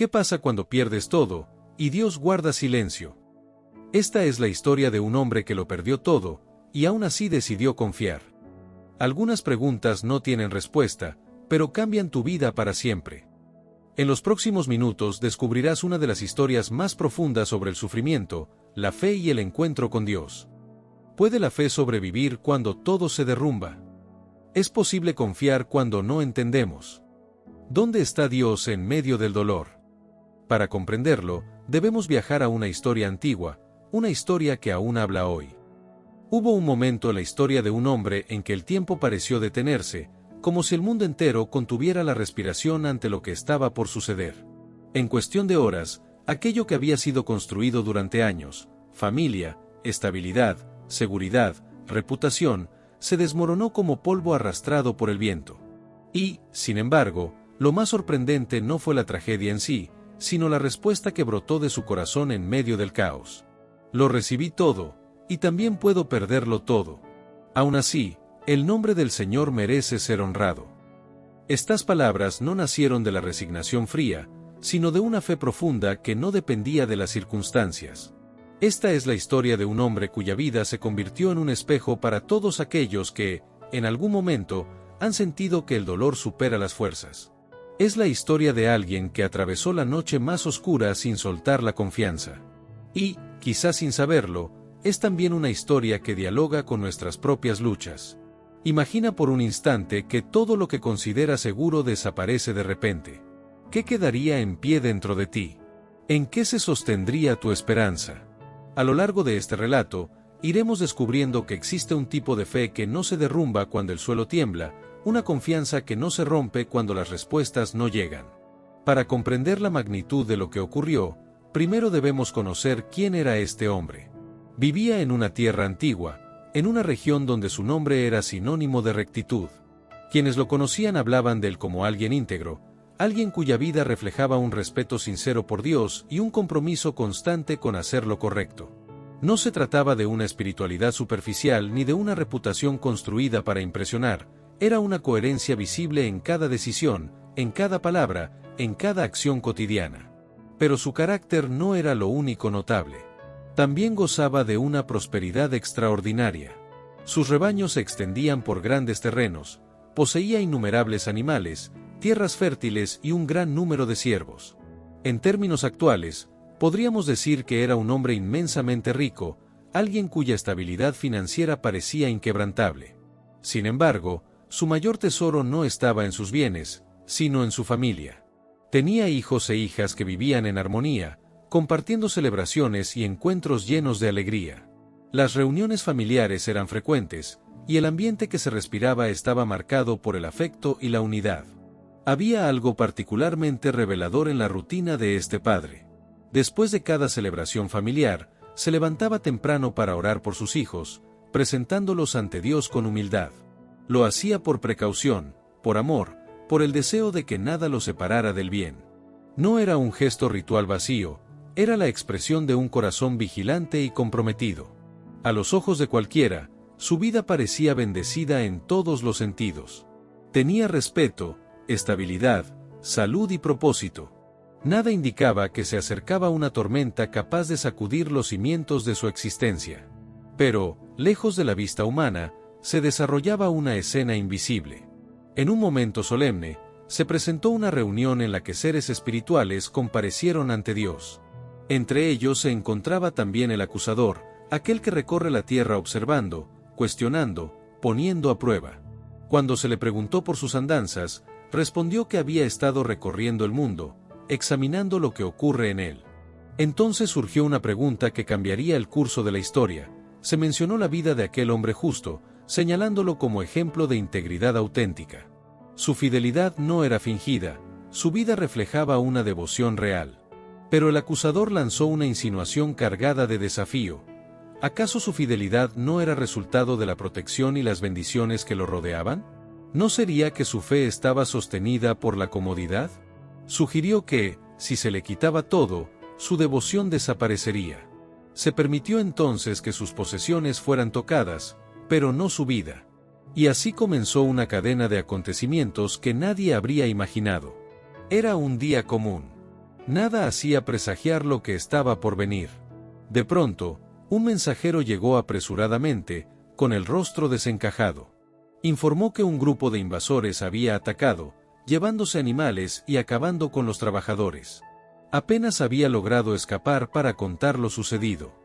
¿Qué pasa cuando pierdes todo, y Dios guarda silencio? Esta es la historia de un hombre que lo perdió todo, y aún así decidió confiar. Algunas preguntas no tienen respuesta, pero cambian tu vida para siempre. En los próximos minutos descubrirás una de las historias más profundas sobre el sufrimiento, la fe y el encuentro con Dios. ¿Puede la fe sobrevivir cuando todo se derrumba? ¿Es posible confiar cuando no entendemos? ¿Dónde está Dios en medio del dolor? Para comprenderlo, debemos viajar a una historia antigua, una historia que aún habla hoy. Hubo un momento en la historia de un hombre en que el tiempo pareció detenerse, como si el mundo entero contuviera la respiración ante lo que estaba por suceder. En cuestión de horas, aquello que había sido construido durante años, familia, estabilidad, seguridad, reputación, se desmoronó como polvo arrastrado por el viento. Y, sin embargo, lo más sorprendente no fue la tragedia en sí, sino la respuesta que brotó de su corazón en medio del caos. Lo recibí todo, y también puedo perderlo todo. Aún así, el nombre del Señor merece ser honrado. Estas palabras no nacieron de la resignación fría, sino de una fe profunda que no dependía de las circunstancias. Esta es la historia de un hombre cuya vida se convirtió en un espejo para todos aquellos que, en algún momento, han sentido que el dolor supera las fuerzas. Es la historia de alguien que atravesó la noche más oscura sin soltar la confianza. Y, quizás sin saberlo, es también una historia que dialoga con nuestras propias luchas. Imagina por un instante que todo lo que consideras seguro desaparece de repente. ¿Qué quedaría en pie dentro de ti? ¿En qué se sostendría tu esperanza? A lo largo de este relato, iremos descubriendo que existe un tipo de fe que no se derrumba cuando el suelo tiembla, una confianza que no se rompe cuando las respuestas no llegan. Para comprender la magnitud de lo que ocurrió, primero debemos conocer quién era este hombre. Vivía en una tierra antigua, en una región donde su nombre era sinónimo de rectitud. Quienes lo conocían hablaban de él como alguien íntegro, alguien cuya vida reflejaba un respeto sincero por Dios y un compromiso constante con hacer lo correcto. No se trataba de una espiritualidad superficial ni de una reputación construida para impresionar, era una coherencia visible en cada decisión, en cada palabra, en cada acción cotidiana. Pero su carácter no era lo único notable. También gozaba de una prosperidad extraordinaria. Sus rebaños se extendían por grandes terrenos, poseía innumerables animales, tierras fértiles y un gran número de siervos. En términos actuales, podríamos decir que era un hombre inmensamente rico, alguien cuya estabilidad financiera parecía inquebrantable. Sin embargo, su mayor tesoro no estaba en sus bienes, sino en su familia. Tenía hijos e hijas que vivían en armonía, compartiendo celebraciones y encuentros llenos de alegría. Las reuniones familiares eran frecuentes, y el ambiente que se respiraba estaba marcado por el afecto y la unidad. Había algo particularmente revelador en la rutina de este padre. Después de cada celebración familiar, se levantaba temprano para orar por sus hijos, presentándolos ante Dios con humildad. Lo hacía por precaución, por amor, por el deseo de que nada los separara del bien. No era un gesto ritual vacío, era la expresión de un corazón vigilante y comprometido. A los ojos de cualquiera, su vida parecía bendecida en todos los sentidos. Tenía respeto, estabilidad, salud y propósito. Nada indicaba que se acercaba una tormenta capaz de sacudir los cimientos de su existencia. Pero, lejos de la vista humana, se desarrollaba una escena invisible. En un momento solemne, se presentó una reunión en la que seres espirituales comparecieron ante Dios. Entre ellos se encontraba también el acusador, aquel que recorre la tierra observando, cuestionando, poniendo a prueba. Cuando se le preguntó por sus andanzas, respondió que había estado recorriendo el mundo, examinando lo que ocurre en él. Entonces surgió una pregunta que cambiaría el curso de la historia. Se mencionó la vida de aquel hombre justo, señalándolo como ejemplo de integridad auténtica. Su fidelidad no era fingida, su vida reflejaba una devoción real. Pero el acusador lanzó una insinuación cargada de desafío. ¿Acaso su fidelidad no era resultado de la protección y las bendiciones que lo rodeaban? ¿No sería que su fe estaba sostenida por la comodidad? Sugirió que, si se le quitaba todo, su devoción desaparecería. Se permitió entonces que sus posesiones fueran tocadas, pero no su vida. Y así comenzó una cadena de acontecimientos que nadie habría imaginado. Era un día común. Nada hacía presagiar lo que estaba por venir. De pronto, un mensajero llegó apresuradamente, con el rostro desencajado. Informó que un grupo de invasores había atacado, llevándose animales y acabando con los trabajadores. Apenas había logrado escapar para contar lo sucedido.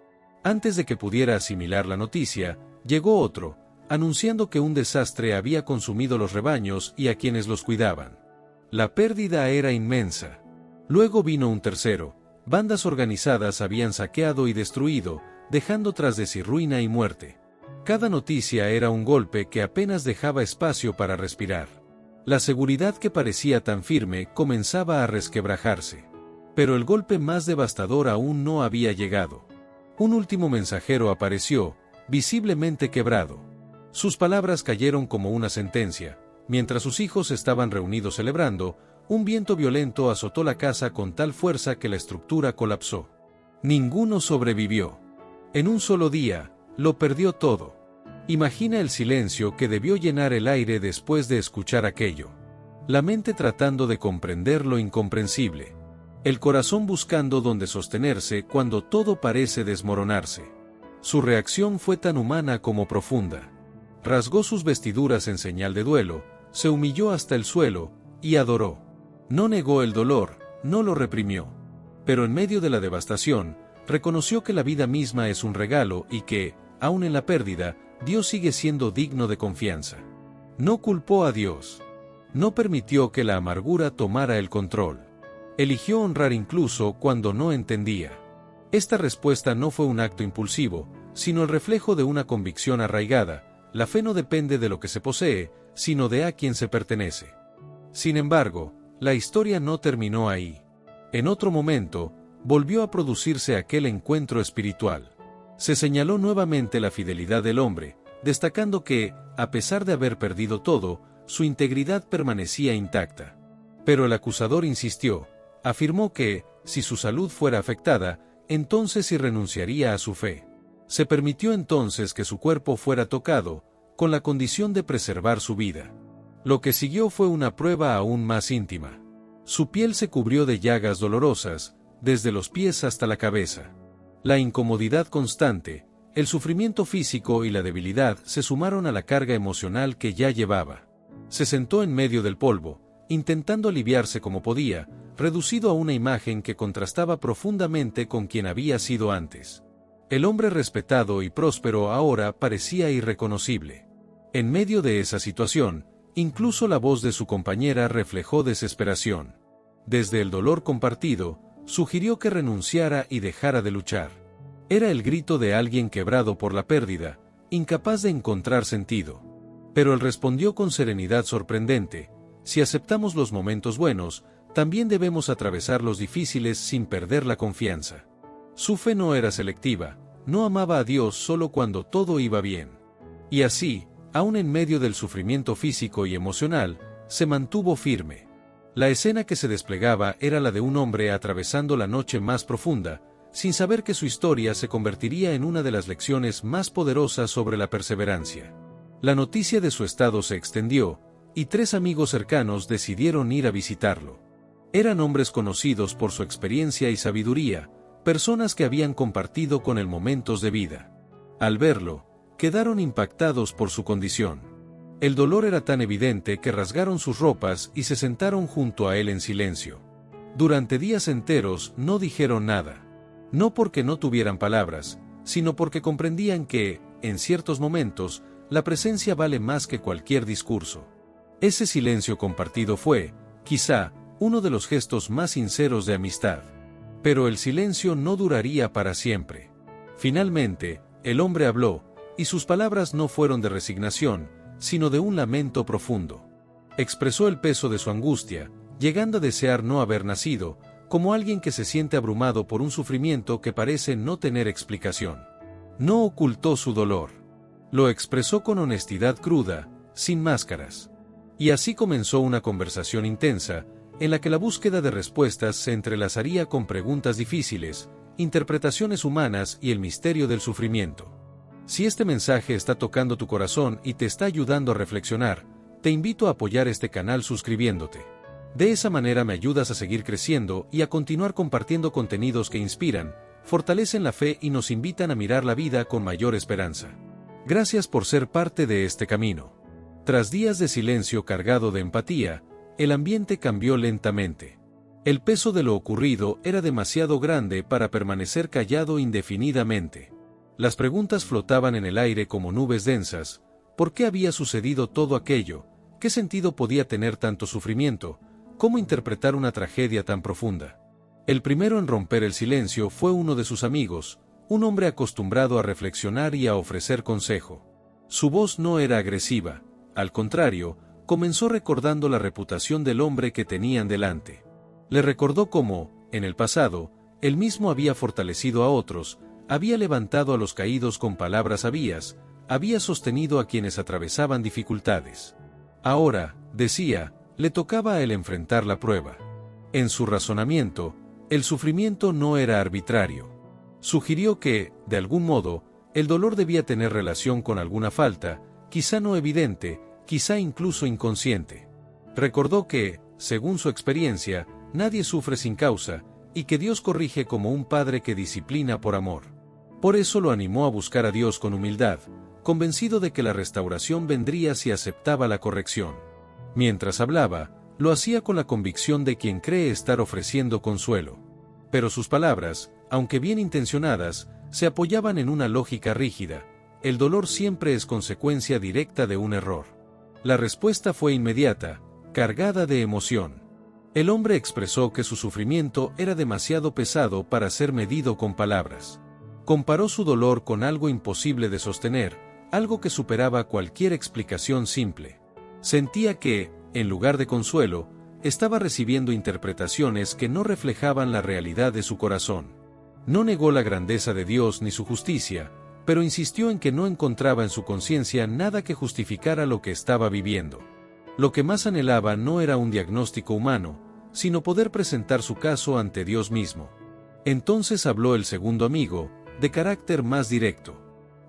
Antes de que pudiera asimilar la noticia, llegó otro, anunciando que un desastre había consumido los rebaños y a quienes los cuidaban. La pérdida era inmensa. Luego vino un tercero. Bandas organizadas habían saqueado y destruido, dejando tras de sí ruina y muerte. Cada noticia era un golpe que apenas dejaba espacio para respirar. La seguridad que parecía tan firme comenzaba a resquebrajarse. Pero el golpe más devastador aún no había llegado. Un último mensajero apareció, visiblemente quebrado. Sus palabras cayeron como una sentencia. Mientras sus hijos estaban reunidos celebrando, un viento violento azotó la casa con tal fuerza que la estructura colapsó. Ninguno sobrevivió. En un solo día, lo perdió todo. Imagina el silencio que debió llenar el aire después de escuchar aquello. La mente tratando de comprender lo incomprensible. El corazón buscando dónde sostenerse cuando todo parece desmoronarse. Su reacción fue tan humana como profunda. Rasgó sus vestiduras en señal de duelo, se humilló hasta el suelo, y adoró. No negó el dolor, no lo reprimió. Pero en medio de la devastación, reconoció que la vida misma es un regalo y que, aun en la pérdida, Dios sigue siendo digno de confianza. No culpó a Dios. No permitió que la amargura tomara el control. Eligió honrar incluso cuando no entendía. Esta respuesta no fue un acto impulsivo, sino el reflejo de una convicción arraigada. La fe no depende de lo que se posee, sino de a quien se pertenece. Sin embargo, la historia no terminó ahí. En otro momento, volvió a producirse aquel encuentro espiritual. Se señaló nuevamente la fidelidad del hombre, destacando que, a pesar de haber perdido todo, su integridad permanecía intacta. Pero el acusador insistió, afirmó que, si su salud fuera afectada, entonces sí renunciaría a su fe. Se permitió entonces que su cuerpo fuera tocado, con la condición de preservar su vida. Lo que siguió fue una prueba aún más íntima. Su piel se cubrió de llagas dolorosas, desde los pies hasta la cabeza. La incomodidad constante, el sufrimiento físico y la debilidad se sumaron a la carga emocional que ya llevaba. Se sentó en medio del polvo, intentando aliviarse como podía, reducido a una imagen que contrastaba profundamente con quien había sido antes. El hombre respetado y próspero ahora parecía irreconocible. En medio de esa situación, incluso la voz de su compañera reflejó desesperación. Desde el dolor compartido, sugirió que renunciara y dejara de luchar. Era el grito de alguien quebrado por la pérdida, incapaz de encontrar sentido. Pero él respondió con serenidad sorprendente: si aceptamos los momentos buenos, también debemos atravesar los difíciles sin perder la confianza. Su fe no era selectiva, no amaba a Dios solo cuando todo iba bien. Y así, aun en medio del sufrimiento físico y emocional, se mantuvo firme. La escena que se desplegaba era la de un hombre atravesando la noche más profunda, sin saber que su historia se convertiría en una de las lecciones más poderosas sobre la perseverancia. La noticia de su estado se extendió, y 3 amigos cercanos decidieron ir a visitarlo. Eran hombres conocidos por su experiencia y sabiduría, personas que habían compartido con él momentos de vida. Al verlo, quedaron impactados por su condición. El dolor era tan evidente que rasgaron sus ropas y se sentaron junto a él en silencio. Durante días enteros no dijeron nada. No porque no tuvieran palabras, sino porque comprendían que, en ciertos momentos, la presencia vale más que cualquier discurso. Ese silencio compartido fue, quizá, uno de los gestos más sinceros de amistad. Pero el silencio no duraría para siempre. Finalmente, el hombre habló, y sus palabras no fueron de resignación, sino de un lamento profundo. Expresó el peso de su angustia, llegando a desear no haber nacido, como alguien que se siente abrumado por un sufrimiento que parece no tener explicación. No ocultó su dolor. Lo expresó con honestidad cruda, sin máscaras. Y así comenzó una conversación intensa, en la que la búsqueda de respuestas se entrelazaría con preguntas difíciles, interpretaciones humanas y el misterio del sufrimiento. Si este mensaje está tocando tu corazón y te está ayudando a reflexionar, te invito a apoyar este canal suscribiéndote. De esa manera me ayudas a seguir creciendo y a continuar compartiendo contenidos que inspiran, fortalecen la fe y nos invitan a mirar la vida con mayor esperanza. Gracias por ser parte de este camino. Tras días de silencio cargado de empatía, el ambiente cambió lentamente. El peso de lo ocurrido era demasiado grande para permanecer callado indefinidamente. Las preguntas flotaban en el aire como nubes densas. ¿Por qué había sucedido todo aquello? ¿Qué sentido podía tener tanto sufrimiento? ¿Cómo interpretar una tragedia tan profunda? El primero en romper el silencio fue uno de sus amigos, un hombre acostumbrado a reflexionar y a ofrecer consejo. Su voz no era agresiva, al contrario, comenzó recordando la reputación del hombre que tenían delante. Le recordó cómo, en el pasado, él mismo había fortalecido a otros, había levantado a los caídos con palabras sabias, había sostenido a quienes atravesaban dificultades. Ahora, decía, le tocaba a él enfrentar la prueba. En su razonamiento, el sufrimiento no era arbitrario. Sugirió que, de algún modo, el dolor debía tener relación con alguna falta, quizá no evidente, quizá incluso inconsciente. Recordó que, según su experiencia, nadie sufre sin causa, y que Dios corrige como un padre que disciplina por amor. Por eso lo animó a buscar a Dios con humildad, convencido de que la restauración vendría si aceptaba la corrección. Mientras hablaba, lo hacía con la convicción de quien cree estar ofreciendo consuelo. Pero sus palabras, aunque bien intencionadas, se apoyaban en una lógica rígida. El dolor siempre es consecuencia directa de un error. La respuesta fue inmediata, cargada de emoción. El hombre expresó que su sufrimiento era demasiado pesado para ser medido con palabras. Comparó su dolor con algo imposible de sostener, algo que superaba cualquier explicación simple. Sentía que, en lugar de consuelo, estaba recibiendo interpretaciones que no reflejaban la realidad de su corazón. No negó la grandeza de Dios ni su justicia, pero insistió en que no encontraba en su conciencia nada que justificara lo que estaba viviendo. Lo que más anhelaba no era un diagnóstico humano, sino poder presentar su caso ante Dios mismo. Entonces habló el segundo amigo, de carácter más directo.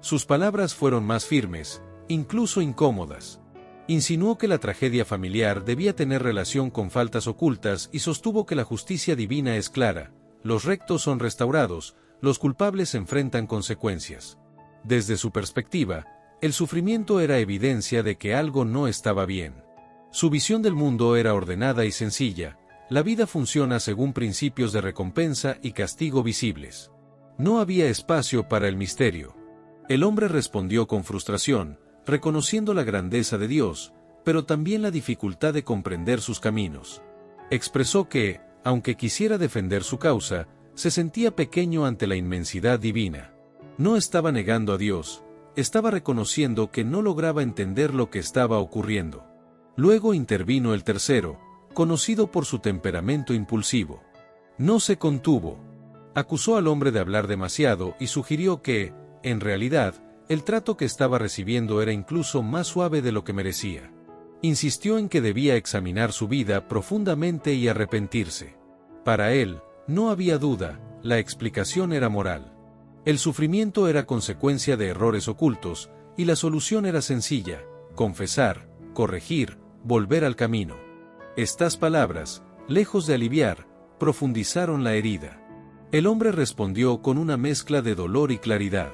Sus palabras fueron más firmes, incluso incómodas. Insinuó que la tragedia familiar debía tener relación con faltas ocultas y sostuvo que la justicia divina es clara, los rectos son restaurados, los culpables enfrentan consecuencias. Desde su perspectiva, el sufrimiento era evidencia de que algo no estaba bien. Su visión del mundo era ordenada y sencilla, la vida funciona según principios de recompensa y castigo visibles. No había espacio para el misterio. El hombre respondió con frustración, reconociendo la grandeza de Dios, pero también la dificultad de comprender sus caminos. Expresó que, aunque quisiera defender su causa, se sentía pequeño ante la inmensidad divina. No estaba negando a Dios, estaba reconociendo que no lograba entender lo que estaba ocurriendo. Luego intervino el tercero, conocido por su temperamento impulsivo. No se contuvo. Acusó al hombre de hablar demasiado y sugirió que, en realidad, el trato que estaba recibiendo era incluso más suave de lo que merecía. Insistió en que debía examinar su vida profundamente y arrepentirse. Para él, no había duda, la explicación era moral. El sufrimiento era consecuencia de errores ocultos, y la solución era sencilla: confesar, corregir, volver al camino. Estas palabras, lejos de aliviar, profundizaron la herida. El hombre respondió con una mezcla de dolor y claridad.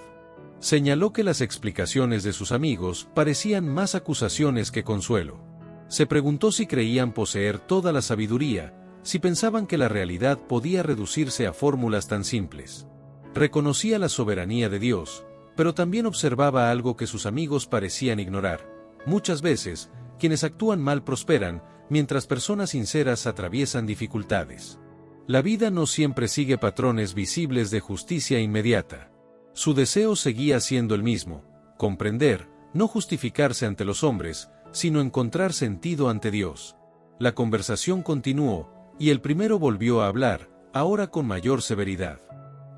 Señaló que las explicaciones de sus amigos parecían más acusaciones que consuelo. Se preguntó si creían poseer toda la sabiduría, si pensaban que la realidad podía reducirse a fórmulas tan simples. Reconocía la soberanía de Dios, pero también observaba algo que sus amigos parecían ignorar. Muchas veces, quienes actúan mal prosperan, mientras personas sinceras atraviesan dificultades. La vida no siempre sigue patrones visibles de justicia inmediata. Su deseo seguía siendo el mismo: comprender, no justificarse ante los hombres, sino encontrar sentido ante Dios. La conversación continuó, y el primero volvió a hablar, ahora con mayor severidad.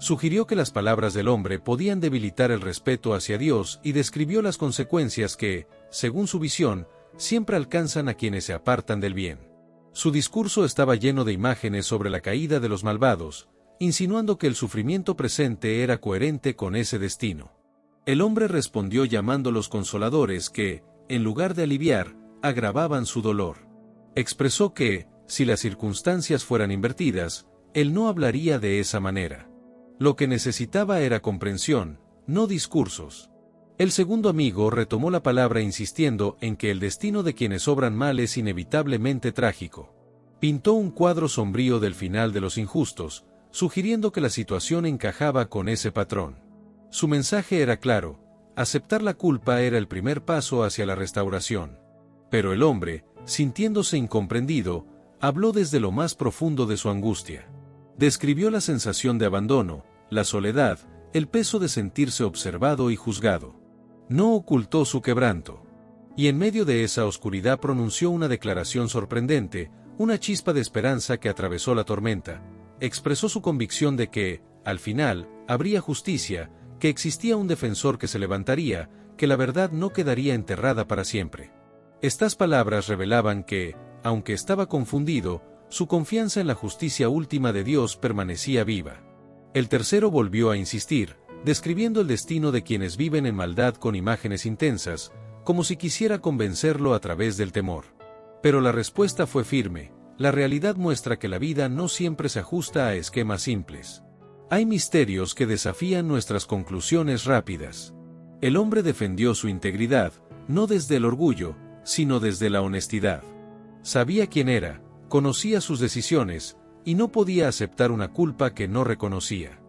Sugirió que las palabras del hombre podían debilitar el respeto hacia Dios y describió las consecuencias que, según su visión, siempre alcanzan a quienes se apartan del bien. Su discurso estaba lleno de imágenes sobre la caída de los malvados, insinuando que el sufrimiento presente era coherente con ese destino. El hombre respondió llamándolos consoladores que, en lugar de aliviar, agravaban su dolor. Expresó que, si las circunstancias fueran invertidas, él no hablaría de esa manera. Lo que necesitaba era comprensión, no discursos. El segundo amigo retomó la palabra insistiendo en que el destino de quienes obran mal es inevitablemente trágico. Pintó un cuadro sombrío del final de los injustos, sugiriendo que la situación encajaba con ese patrón. Su mensaje era claro: aceptar la culpa era el primer paso hacia la restauración. Pero el hombre, sintiéndose incomprendido, habló desde lo más profundo de su angustia. Describió la sensación de abandono, la soledad, el peso de sentirse observado y juzgado. No ocultó su quebranto. Y en medio de esa oscuridad pronunció una declaración sorprendente, una chispa de esperanza que atravesó la tormenta. Expresó su convicción de que, al final, habría justicia, que existía un defensor que se levantaría, que la verdad no quedaría enterrada para siempre. Estas palabras revelaban que, aunque estaba confundido, su confianza en la justicia última de Dios permanecía viva. El tercero volvió a insistir, describiendo el destino de quienes viven en maldad con imágenes intensas, como si quisiera convencerlo a través del temor. Pero la respuesta fue firme: la realidad muestra que la vida no siempre se ajusta a esquemas simples. Hay misterios que desafían nuestras conclusiones rápidas. El hombre defendió su integridad, no desde el orgullo, sino desde la honestidad. Sabía quién era, conocía sus decisiones, y no podía aceptar una culpa que no reconocía.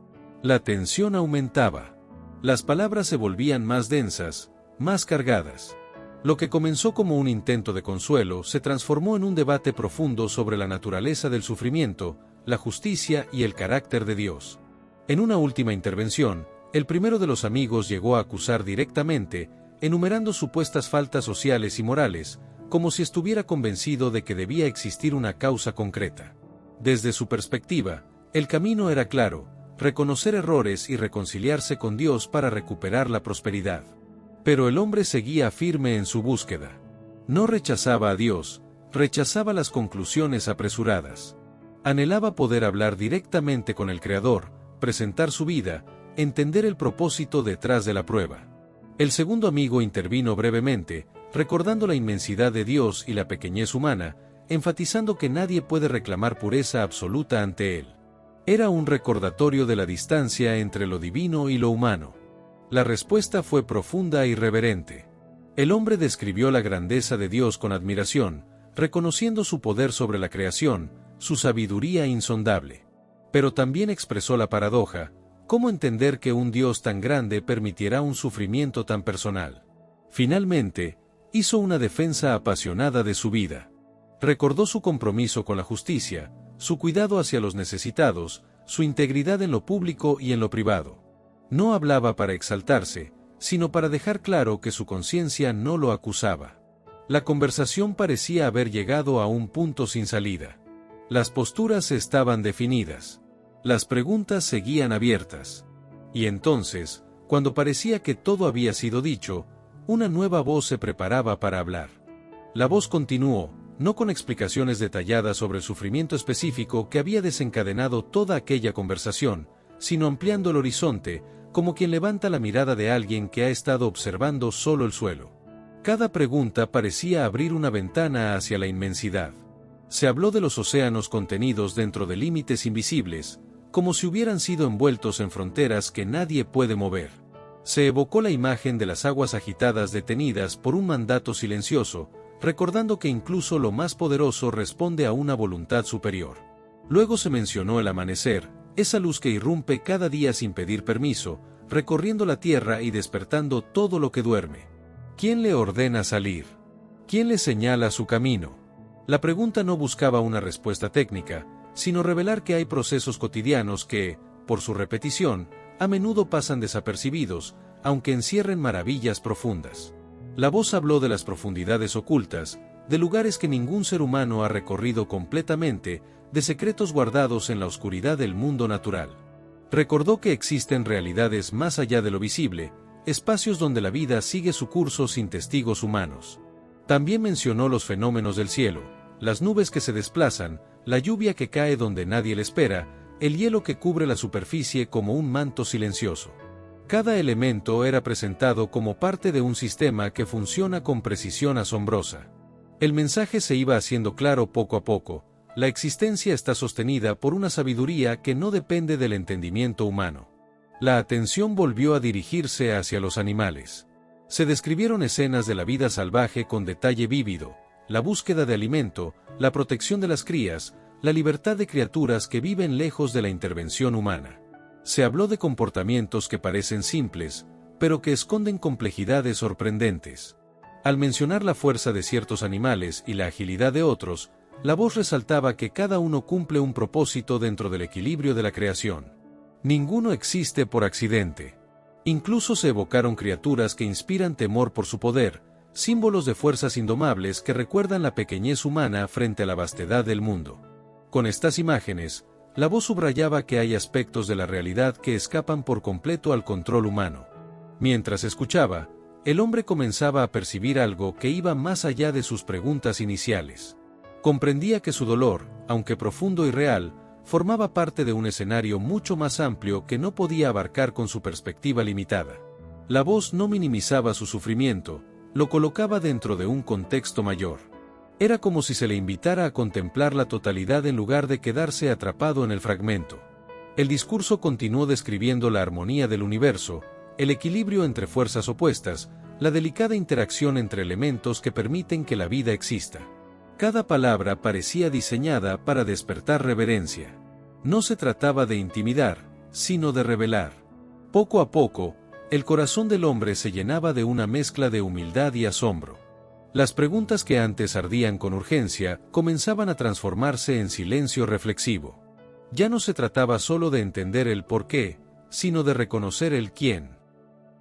La tensión aumentaba. Las palabras se volvían más densas, más cargadas. Lo que comenzó como un intento de consuelo se transformó en un debate profundo sobre la naturaleza del sufrimiento, la justicia y el carácter de Dios. En una última intervención, el primero de los amigos llegó a acusar directamente, enumerando supuestas faltas sociales y morales, como si estuviera convencido de que debía existir una causa concreta. Desde su perspectiva, el camino era claro: reconocer errores y reconciliarse con Dios para recuperar la prosperidad. Pero el hombre seguía firme en su búsqueda. No rechazaba a Dios, rechazaba las conclusiones apresuradas. Anhelaba poder hablar directamente con el Creador, presentar su vida, entender el propósito detrás de la prueba. El segundo amigo intervino brevemente, recordando la inmensidad de Dios y la pequeñez humana, enfatizando que nadie puede reclamar pureza absoluta ante Él. Era un recordatorio de la distancia entre lo divino y lo humano. La respuesta fue profunda y reverente. El hombre describió la grandeza de Dios con admiración, reconociendo su poder sobre la creación, su sabiduría insondable. Pero también expresó la paradoja: ¿cómo entender que un Dios tan grande permitiera un sufrimiento tan personal? Finalmente, hizo una defensa apasionada de su vida. Recordó su compromiso con la justicia, su cuidado hacia los necesitados, su integridad en lo público y en lo privado. No hablaba para exaltarse, sino para dejar claro que su conciencia no lo acusaba. La conversación parecía haber llegado a un punto sin salida. Las posturas estaban definidas. Las preguntas seguían abiertas. Y entonces, cuando parecía que todo había sido dicho, una nueva voz se preparaba para hablar. La voz continuó, no con explicaciones detalladas sobre el sufrimiento específico que había desencadenado toda aquella conversación, sino ampliando el horizonte, como quien levanta la mirada de alguien que ha estado observando solo el suelo. Cada pregunta parecía abrir una ventana hacia la inmensidad. Se habló de los océanos contenidos dentro de límites invisibles, como si hubieran sido envueltos en fronteras que nadie puede mover. Se evocó la imagen de las aguas agitadas detenidas por un mandato silencioso, recordando que incluso lo más poderoso responde a una voluntad superior. Luego se mencionó el amanecer, esa luz que irrumpe cada día sin pedir permiso, recorriendo la tierra y despertando todo lo que duerme. ¿Quién le ordena salir? ¿Quién le señala su camino? La pregunta no buscaba una respuesta técnica, sino revelar que hay procesos cotidianos que, por su repetición, a menudo pasan desapercibidos, aunque encierren maravillas profundas. La voz habló de las profundidades ocultas, de lugares que ningún ser humano ha recorrido completamente, de secretos guardados en la oscuridad del mundo natural. Recordó que existen realidades más allá de lo visible, espacios donde la vida sigue su curso sin testigos humanos. También mencionó los fenómenos del cielo, las nubes que se desplazan, la lluvia que cae donde nadie la espera, el hielo que cubre la superficie como un manto silencioso. Cada elemento era presentado como parte de un sistema que funciona con precisión asombrosa. El mensaje se iba haciendo claro poco a poco: La existencia está sostenida por una sabiduría que no depende del entendimiento humano. La atención volvió a dirigirse hacia los animales. Se describieron escenas de la vida salvaje con detalle vívido, la búsqueda de alimento, la protección de las crías, la libertad de criaturas que viven lejos de la intervención humana. Se habló de comportamientos que parecen simples, pero que esconden complejidades sorprendentes. Al mencionar la fuerza de ciertos animales y la agilidad de otros, la voz resaltaba que cada uno cumple un propósito dentro del equilibrio de la creación. Ninguno existe por accidente. Incluso se evocaron criaturas que inspiran temor por su poder, símbolos de fuerzas indomables que recuerdan la pequeñez humana frente a la vastedad del mundo. Con estas imágenes, la voz subrayaba que hay aspectos de la realidad que escapan por completo al control humano. Mientras escuchaba, el hombre comenzaba a percibir algo que iba más allá de sus preguntas iniciales. Comprendía que su dolor, aunque profundo y real, formaba parte de un escenario mucho más amplio que no podía abarcar con su perspectiva limitada. La voz no minimizaba su sufrimiento, lo colocaba dentro de un contexto mayor. Era como si se le invitara a contemplar la totalidad en lugar de quedarse atrapado en el fragmento. El discurso continuó describiendo la armonía del universo, el equilibrio entre fuerzas opuestas, la delicada interacción entre elementos que permiten que la vida exista. Cada palabra parecía diseñada para despertar reverencia. No se trataba de intimidar, sino de revelar. Poco a poco, el corazón del hombre se llenaba de una mezcla de humildad y asombro. Las preguntas que antes ardían con urgencia comenzaban a transformarse en silencio reflexivo. Ya no se trataba solo de entender el por qué, sino de reconocer el quién.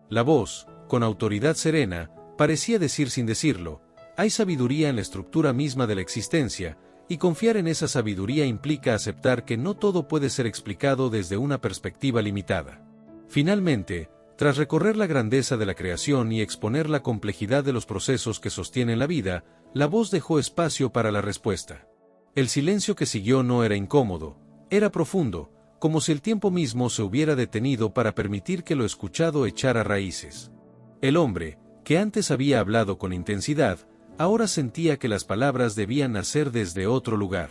La voz, con autoridad serena, parecía decir sin decirlo: hay sabiduría en la estructura misma de la existencia, y confiar en esa sabiduría implica aceptar que no todo puede ser explicado desde una perspectiva limitada. Finalmente, tras recorrer la grandeza de la creación y exponer la complejidad de los procesos que sostienen la vida, la voz dejó espacio para la respuesta. El silencio que siguió no era incómodo, era profundo, como si el tiempo mismo se hubiera detenido para permitir que lo escuchado echara raíces. El hombre, que antes había hablado con intensidad, ahora sentía que las palabras debían nacer desde otro lugar.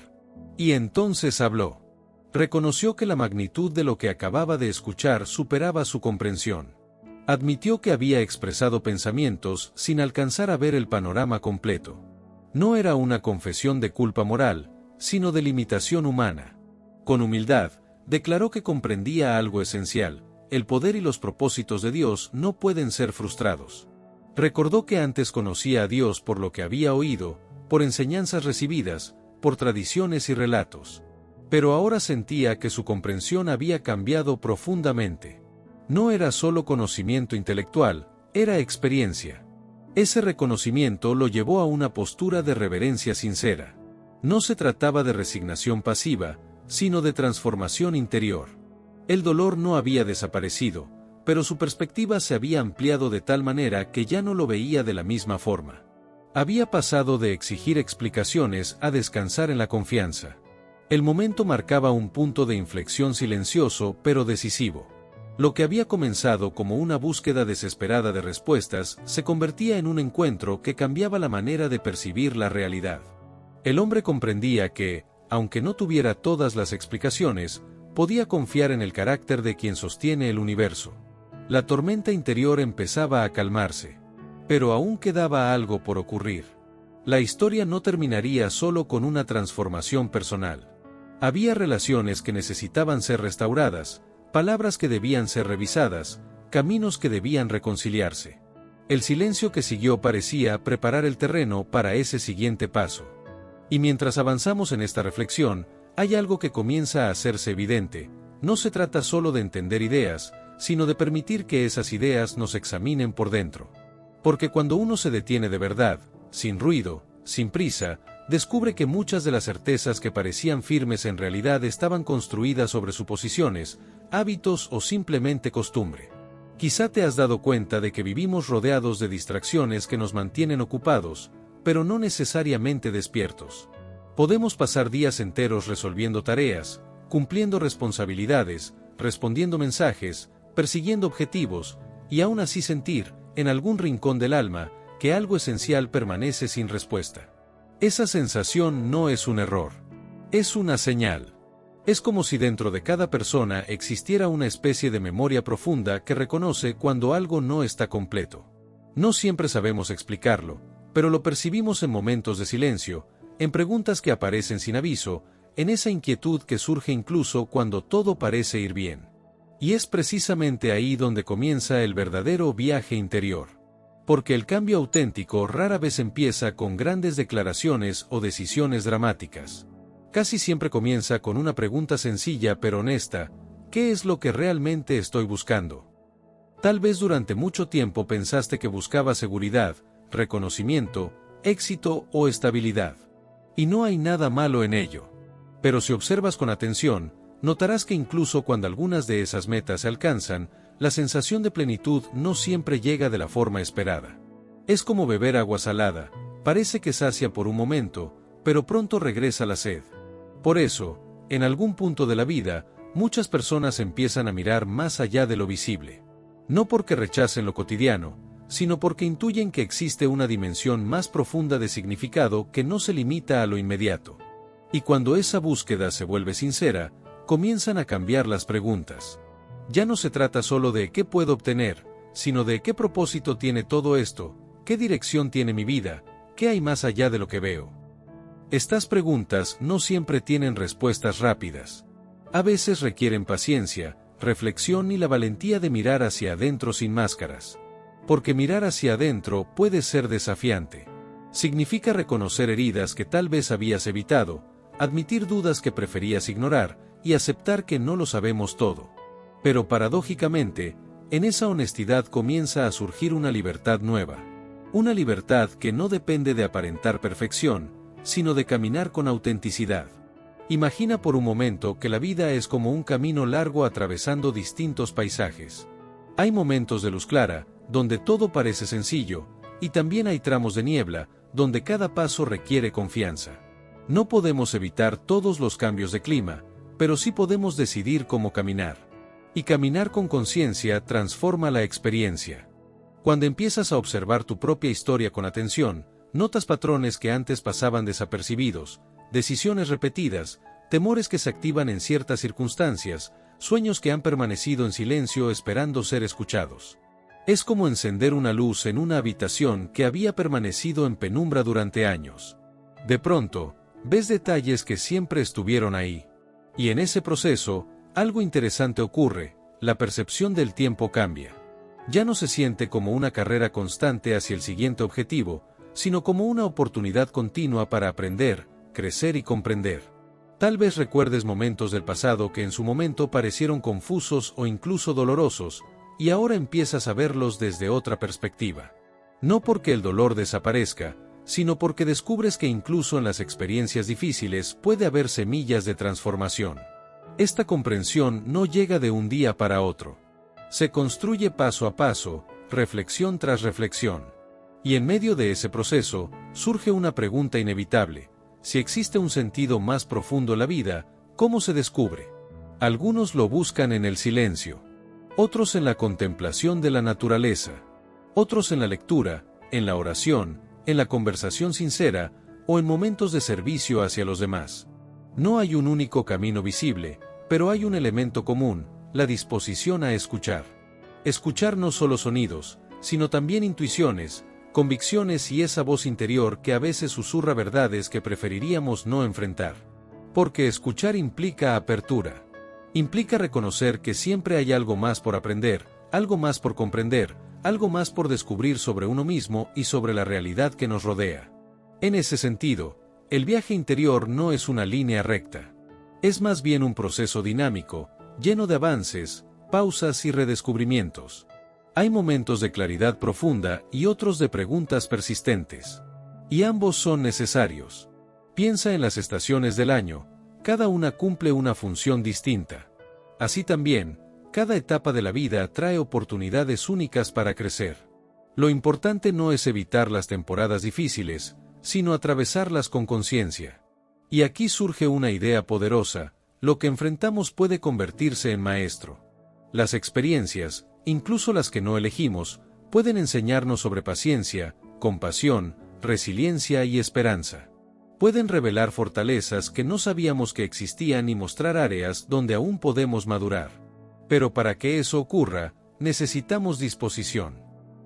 Y entonces habló. Reconoció que la magnitud de lo que acababa de escuchar superaba su comprensión. Admitió que había expresado pensamientos sin alcanzar a ver el panorama completo. No era una confesión de culpa moral, sino de limitación humana. Con humildad, declaró que comprendía algo esencial: el poder y los propósitos de Dios no pueden ser frustrados. Recordó que antes conocía a Dios por lo que había oído, por enseñanzas recibidas, por tradiciones y relatos. Pero ahora sentía que su comprensión había cambiado profundamente. No era solo conocimiento intelectual, era experiencia. Ese reconocimiento lo llevó a una postura de reverencia sincera. No se trataba de resignación pasiva, sino de transformación interior. El dolor no había desaparecido, pero su perspectiva se había ampliado de tal manera que ya no lo veía de la misma forma. Había pasado de exigir explicaciones a descansar en la confianza. El momento marcaba un punto de inflexión silencioso pero decisivo. Lo que había comenzado como una búsqueda desesperada de respuestas se convertía en un encuentro que cambiaba la manera de percibir la realidad. El hombre comprendía que, aunque no tuviera todas las explicaciones, podía confiar en el carácter de quien sostiene el universo. La tormenta interior empezaba a calmarse. Pero aún quedaba algo por ocurrir. La historia no terminaría solo con una transformación personal. Había relaciones que necesitaban ser restauradas, palabras que debían ser revisadas, caminos que debían reconciliarse. El silencio que siguió parecía preparar el terreno para ese siguiente paso. Y mientras avanzamos en esta reflexión, hay algo que comienza a hacerse evidente: no se trata solo de entender ideas, sino de permitir que esas ideas nos examinen por dentro. Porque cuando uno se detiene de verdad, sin ruido, sin prisa, descubre que muchas de las certezas que parecían firmes en realidad estaban construidas sobre suposiciones, hábitos o simplemente costumbre. Quizá te has dado cuenta de que vivimos rodeados de distracciones que nos mantienen ocupados, pero no necesariamente despiertos. Podemos pasar días enteros resolviendo tareas, cumpliendo responsabilidades, respondiendo mensajes, persiguiendo objetivos, y aún así sentir, en algún rincón del alma, que algo esencial permanece sin respuesta. Esa sensación no es un error. Es una señal. Es como si dentro de cada persona existiera una especie de memoria profunda que reconoce cuando algo no está completo. No siempre sabemos explicarlo, pero lo percibimos en momentos de silencio, en preguntas que aparecen sin aviso, en esa inquietud que surge incluso cuando todo parece ir bien. Y es precisamente ahí donde comienza el verdadero viaje interior. Porque el cambio auténtico rara vez empieza con grandes declaraciones o decisiones dramáticas. Casi siempre comienza con una pregunta sencilla pero honesta: ¿qué es lo que realmente estoy buscando? Tal vez durante mucho tiempo pensaste que buscabas seguridad, reconocimiento, éxito o estabilidad. Y no hay nada malo en ello. Pero si observas con atención, notarás que incluso cuando algunas de esas metas se alcanzan, la sensación de plenitud no siempre llega de la forma esperada. Es como beber agua salada, parece que sacia por un momento, pero pronto regresa la sed. Por eso, en algún punto de la vida, muchas personas empiezan a mirar más allá de lo visible. No porque rechacen lo cotidiano, sino porque intuyen que existe una dimensión más profunda de significado que no se limita a lo inmediato. Y cuando esa búsqueda se vuelve sincera, comienzan a cambiar las preguntas. Ya no se trata solo de qué puedo obtener, sino de qué propósito tiene todo esto, qué dirección tiene mi vida, qué hay más allá de lo que veo. Estas preguntas no siempre tienen respuestas rápidas. A veces requieren paciencia, reflexión y la valentía de mirar hacia adentro sin máscaras. Porque mirar hacia adentro puede ser desafiante. Significa reconocer heridas que tal vez habías evitado, admitir dudas que preferías ignorar y aceptar que no lo sabemos todo. Pero paradójicamente, en esa honestidad comienza a surgir una libertad nueva. Una libertad que no depende de aparentar perfección, sino de caminar con autenticidad. Imagina por un momento que la vida es como un camino largo atravesando distintos paisajes. Hay momentos de luz clara, donde todo parece sencillo, y también hay tramos de niebla, donde cada paso requiere confianza. No podemos evitar todos los cambios de clima, pero sí podemos decidir cómo caminar. Y caminar con conciencia transforma la experiencia. Cuando empiezas a observar tu propia historia con atención, notas patrones que antes pasaban desapercibidos, decisiones repetidas, temores que se activan en ciertas circunstancias, sueños que han permanecido en silencio esperando ser escuchados. Es como encender una luz en una habitación que había permanecido en penumbra durante años. De pronto, ves detalles que siempre estuvieron ahí. Y en ese proceso, algo interesante ocurre: la percepción del tiempo cambia. Ya no se siente como una carrera constante hacia el siguiente objetivo, sino como una oportunidad continua para aprender, crecer y comprender. Tal vez recuerdes momentos del pasado que en su momento parecieron confusos o incluso dolorosos, y ahora empiezas a verlos desde otra perspectiva. No porque el dolor desaparezca, sino porque descubres que incluso en las experiencias difíciles puede haber semillas de transformación. Esta comprensión no llega de un día para otro. Se construye paso a paso, reflexión tras reflexión. Y en medio de ese proceso, surge una pregunta inevitable: si existe un sentido más profundo en la vida, ¿cómo se descubre? Algunos lo buscan en el silencio, otros en la contemplación de la naturaleza, otros en la lectura, en la oración, en la conversación sincera, o en momentos de servicio hacia los demás. No hay un único camino visible, pero hay un elemento común: la disposición a escuchar. Escuchar no solo sonidos, sino también intuiciones, convicciones y esa voz interior que a veces susurra verdades que preferiríamos no enfrentar. Porque escuchar implica apertura. Implica reconocer que siempre hay algo más por aprender, algo más por comprender, algo más por descubrir sobre uno mismo y sobre la realidad que nos rodea. En ese sentido, el viaje interior no es una línea recta. Es más bien un proceso dinámico, lleno de avances, pausas y redescubrimientos. Hay momentos de claridad profunda y otros de preguntas persistentes. Y ambos son necesarios. Piensa en las estaciones del año, cada una cumple una función distinta. Así también, cada etapa de la vida trae oportunidades únicas para crecer. Lo importante no es evitar las temporadas difíciles, sino atravesarlas con conciencia. Y aquí surge una idea poderosa: lo que enfrentamos puede convertirse en maestro. Las experiencias, incluso las que no elegimos, pueden enseñarnos sobre paciencia, compasión, resiliencia y esperanza. Pueden revelar fortalezas que no sabíamos que existían y mostrar áreas donde aún podemos madurar. Pero para que eso ocurra, necesitamos disposición.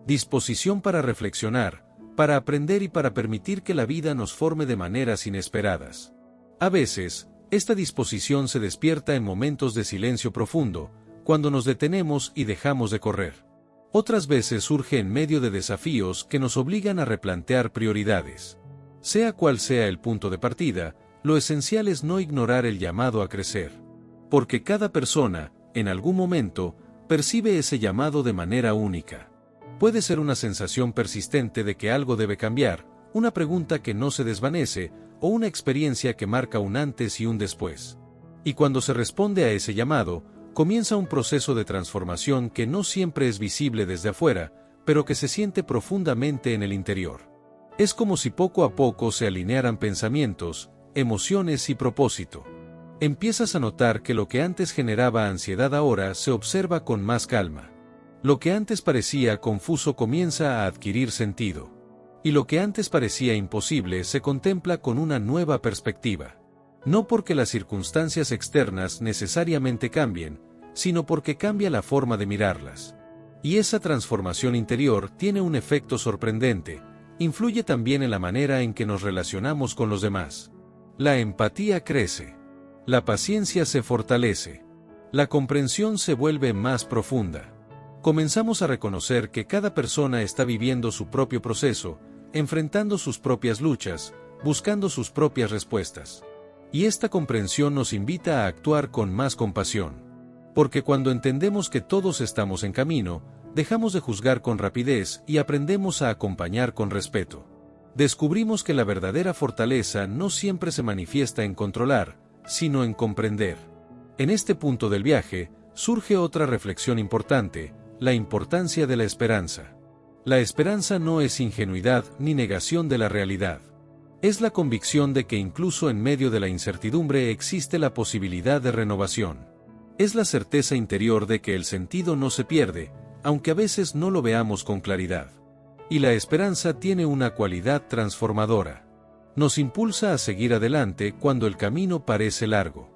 Disposición para reflexionar, para aprender y para permitir que la vida nos forme de maneras inesperadas. A veces, esta disposición se despierta en momentos de silencio profundo, cuando nos detenemos y dejamos de correr. Otras veces surge en medio de desafíos que nos obligan a replantear prioridades. Sea cual sea el punto de partida, lo esencial es no ignorar el llamado a crecer. Porque cada persona, en algún momento, percibe ese llamado de manera única. Puede ser una sensación persistente de que algo debe cambiar, una pregunta que no se desvanece, o una experiencia que marca un antes y un después. Y cuando se responde a ese llamado, comienza un proceso de transformación que no siempre es visible desde afuera, pero que se siente profundamente en el interior. Es como si poco a poco se alinearan pensamientos, emociones y propósito. Empiezas a notar que lo que antes generaba ansiedad ahora se observa con más calma. Lo que antes parecía confuso comienza a adquirir sentido. Y lo que antes parecía imposible se contempla con una nueva perspectiva. No porque las circunstancias externas necesariamente cambien, sino porque cambia la forma de mirarlas. Y esa transformación interior tiene un efecto sorprendente, influye también en la manera en que nos relacionamos con los demás. La empatía crece. La paciencia se fortalece. La comprensión se vuelve más profunda. Comenzamos a reconocer que cada persona está viviendo su propio proceso, enfrentando sus propias luchas, buscando sus propias respuestas. Y esta comprensión nos invita a actuar con más compasión. Porque cuando entendemos que todos estamos en camino, dejamos de juzgar con rapidez y aprendemos a acompañar con respeto. Descubrimos que la verdadera fortaleza no siempre se manifiesta en controlar, sino en comprender. En este punto del viaje, surge otra reflexión importante, la importancia de la esperanza. La esperanza no es ingenuidad ni negación de la realidad. Es la convicción de que incluso en medio de la incertidumbre existe la posibilidad de renovación. Es la certeza interior de que el sentido no se pierde, aunque a veces no lo veamos con claridad. Y la esperanza tiene una cualidad transformadora. Nos impulsa a seguir adelante cuando el camino parece largo.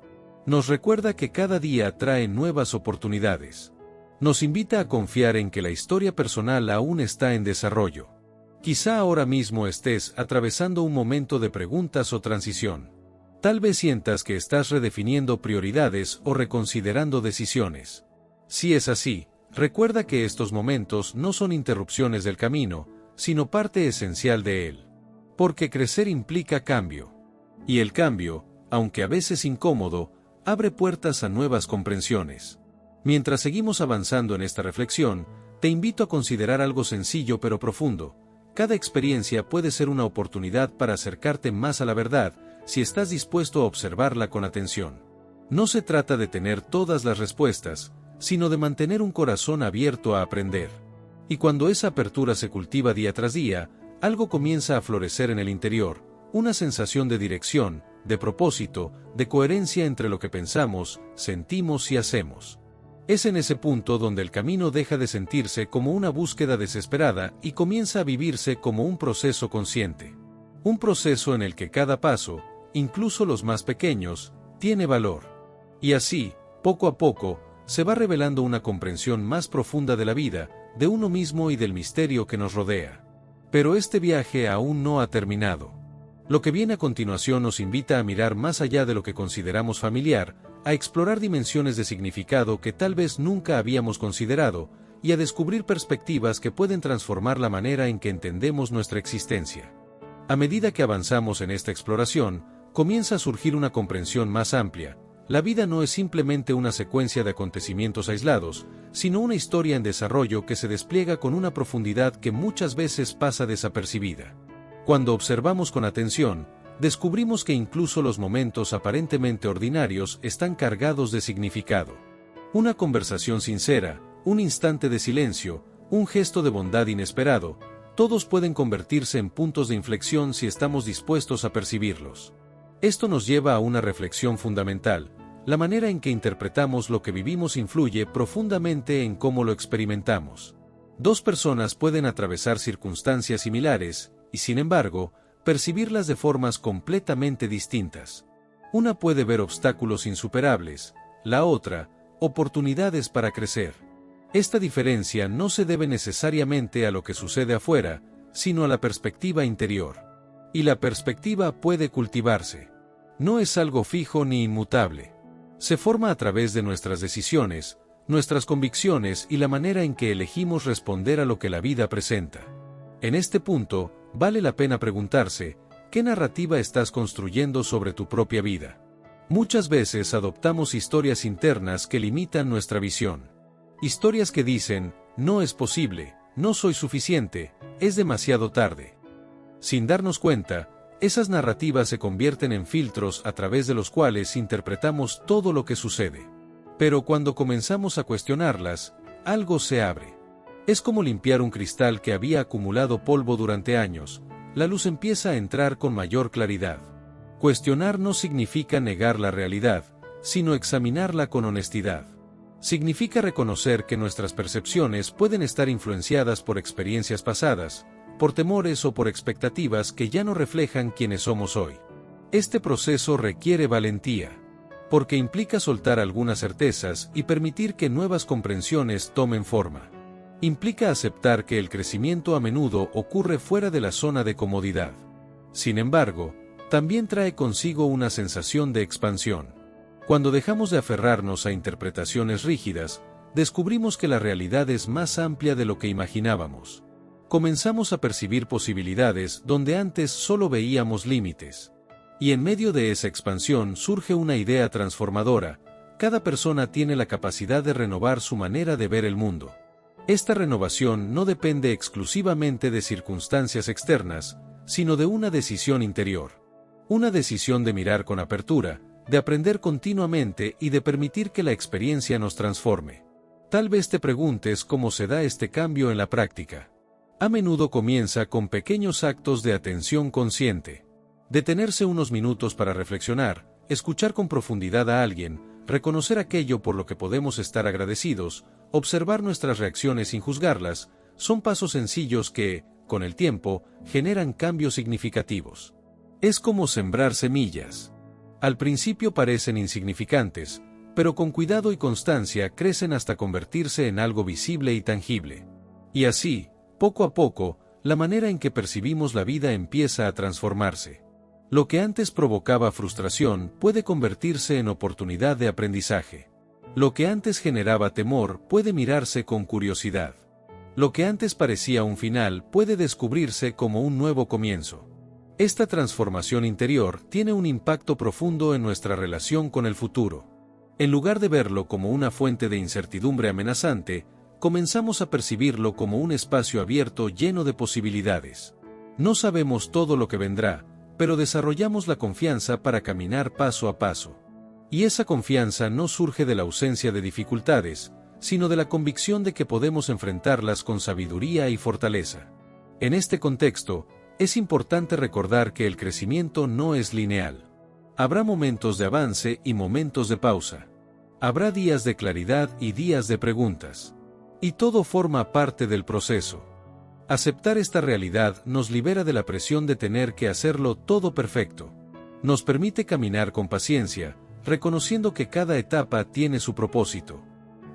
Nos recuerda que cada día trae nuevas oportunidades. Nos invita a confiar en que la historia personal aún está en desarrollo. Quizá ahora mismo estés atravesando un momento de preguntas o transición. Tal vez sientas que estás redefiniendo prioridades o reconsiderando decisiones. Si es así, recuerda que estos momentos no son interrupciones del camino, sino parte esencial de él. Porque crecer implica cambio. Y el cambio, aunque a veces incómodo, abre puertas a nuevas comprensiones. Mientras seguimos avanzando en esta reflexión, te invito a considerar algo sencillo pero profundo. Cada experiencia puede ser una oportunidad para acercarte más a la verdad, si estás dispuesto a observarla con atención. No se trata de tener todas las respuestas, sino de mantener un corazón abierto a aprender. Y cuando esa apertura se cultiva día tras día, algo comienza a florecer en el interior, una sensación de dirección, de propósito, de coherencia entre lo que pensamos, sentimos y hacemos. Es en ese punto donde el camino deja de sentirse como una búsqueda desesperada y comienza a vivirse como un proceso consciente. Un proceso en el que cada paso, incluso los más pequeños, tiene valor. Y así, poco a poco, se va revelando una comprensión más profunda de la vida, de uno mismo y del misterio que nos rodea. Pero este viaje aún no ha terminado. Lo que viene a continuación nos invita a mirar más allá de lo que consideramos familiar, a explorar dimensiones de significado que tal vez nunca habíamos considerado, y a descubrir perspectivas que pueden transformar la manera en que entendemos nuestra existencia. A medida que avanzamos en esta exploración, comienza a surgir una comprensión más amplia. La vida no es simplemente una secuencia de acontecimientos aislados, sino una historia en desarrollo que se despliega con una profundidad que muchas veces pasa desapercibida. Cuando observamos con atención, descubrimos que incluso los momentos aparentemente ordinarios están cargados de significado. Una conversación sincera, un instante de silencio, un gesto de bondad inesperado, todos pueden convertirse en puntos de inflexión si estamos dispuestos a percibirlos. Esto nos lleva a una reflexión fundamental. La manera en que interpretamos lo que vivimos influye profundamente en cómo lo experimentamos. Dos personas pueden atravesar circunstancias similares, y sin embargo, percibirlas de formas completamente distintas. Una puede ver obstáculos insuperables, la otra, oportunidades para crecer. Esta diferencia no se debe necesariamente a lo que sucede afuera, sino a la perspectiva interior. Y la perspectiva puede cultivarse. No es algo fijo ni inmutable. Se forma a través de nuestras decisiones, nuestras convicciones y la manera en que elegimos responder a lo que la vida presenta. En este punto, vale la pena preguntarse, ¿qué narrativa estás construyendo sobre tu propia vida? Muchas veces adoptamos historias internas que limitan nuestra visión. Historias que dicen, no es posible, no soy suficiente, es demasiado tarde. Sin darnos cuenta, esas narrativas se convierten en filtros a través de los cuales interpretamos todo lo que sucede. Pero cuando comenzamos a cuestionarlas, algo se abre. Es como limpiar un cristal que había acumulado polvo durante años, la luz empieza a entrar con mayor claridad. Cuestionar no significa negar la realidad, sino examinarla con honestidad. Significa reconocer que nuestras percepciones pueden estar influenciadas por experiencias pasadas, por temores o por expectativas que ya no reflejan quiénes somos hoy. Este proceso requiere valentía, porque implica soltar algunas certezas y permitir que nuevas comprensiones tomen forma. Implica aceptar que el crecimiento a menudo ocurre fuera de la zona de comodidad. Sin embargo, también trae consigo una sensación de expansión. Cuando dejamos de aferrarnos a interpretaciones rígidas, descubrimos que la realidad es más amplia de lo que imaginábamos. Comenzamos a percibir posibilidades donde antes solo veíamos límites. Y en medio de esa expansión surge una idea transformadora: cada persona tiene la capacidad de renovar su manera de ver el mundo. Esta renovación no depende exclusivamente de circunstancias externas, sino de una decisión interior. Una decisión de mirar con apertura, de aprender continuamente y de permitir que la experiencia nos transforme. Tal vez te preguntes cómo se da este cambio en la práctica. A menudo comienza con pequeños actos de atención consciente. Detenerse unos minutos para reflexionar, escuchar con profundidad a alguien, reconocer aquello por lo que podemos estar agradecidos, observar nuestras reacciones sin juzgarlas, son pasos sencillos que, con el tiempo, generan cambios significativos. Es como sembrar semillas. Al principio parecen insignificantes, pero con cuidado y constancia crecen hasta convertirse en algo visible y tangible. Y así, poco a poco, la manera en que percibimos la vida empieza a transformarse. Lo que antes provocaba frustración puede convertirse en oportunidad de aprendizaje. Lo que antes generaba temor puede mirarse con curiosidad. Lo que antes parecía un final puede descubrirse como un nuevo comienzo. Esta transformación interior tiene un impacto profundo en nuestra relación con el futuro. En lugar de verlo como una fuente de incertidumbre amenazante, comenzamos a percibirlo como un espacio abierto lleno de posibilidades. No sabemos todo lo que vendrá, pero desarrollamos la confianza para caminar paso a paso. Y esa confianza no surge de la ausencia de dificultades, sino de la convicción de que podemos enfrentarlas con sabiduría y fortaleza. En este contexto, es importante recordar que el crecimiento no es lineal. Habrá momentos de avance y momentos de pausa. Habrá días de claridad y días de preguntas. Y todo forma parte del proceso. Aceptar esta realidad nos libera de la presión de tener que hacerlo todo perfecto. Nos permite caminar con paciencia, reconociendo que cada etapa tiene su propósito.